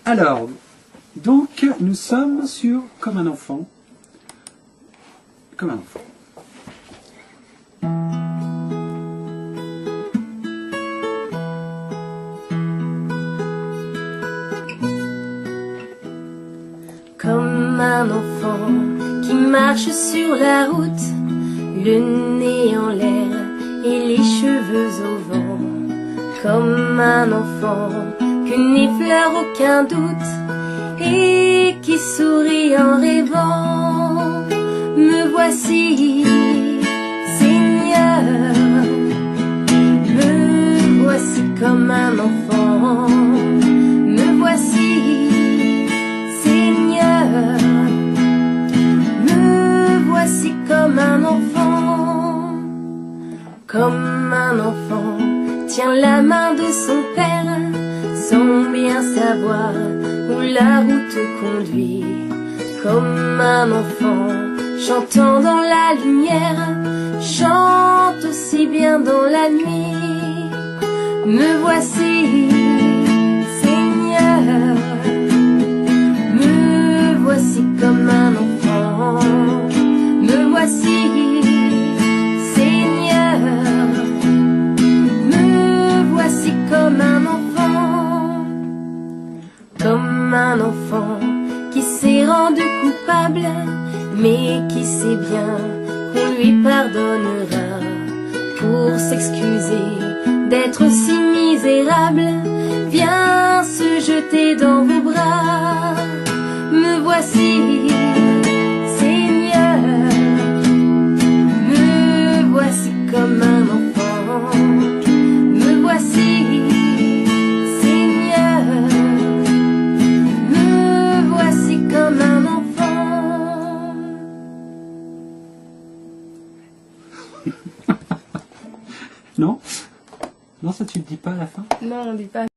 Alors, donc, nous sommes sur Comme un enfant. Comme un enfant. Comme un enfant qui marche sur la route, le nez en l'air et les cheveux au vent. Comme un enfant que n'effleure aucun doute et qui sourit en rêvant. Me voici, Seigneur, me voici comme un enfant. Me voici, Seigneur, me voici comme un enfant. Comme un enfant tient la main de son père, sans bien savoir où la route conduit. Comme un enfant chantant dans la lumière, chante aussi bien dans la nuit. Me voici, Seigneur, me voici comme un enfant. Me voici, Seigneur, me voici comme un enfant. Comme un enfant qui s'est rendu coupable, mais qui sait bien qu'on lui pardonnera. Pour s'excuser d'être si misérable, viens se jeter dans vos bras. Me voici, Seigneur, me voici comme un enfant. Me voici, Seigneur, me voici comme un enfant. Non? Non, ça tu le dis pas à la fin? Non, on dit pas.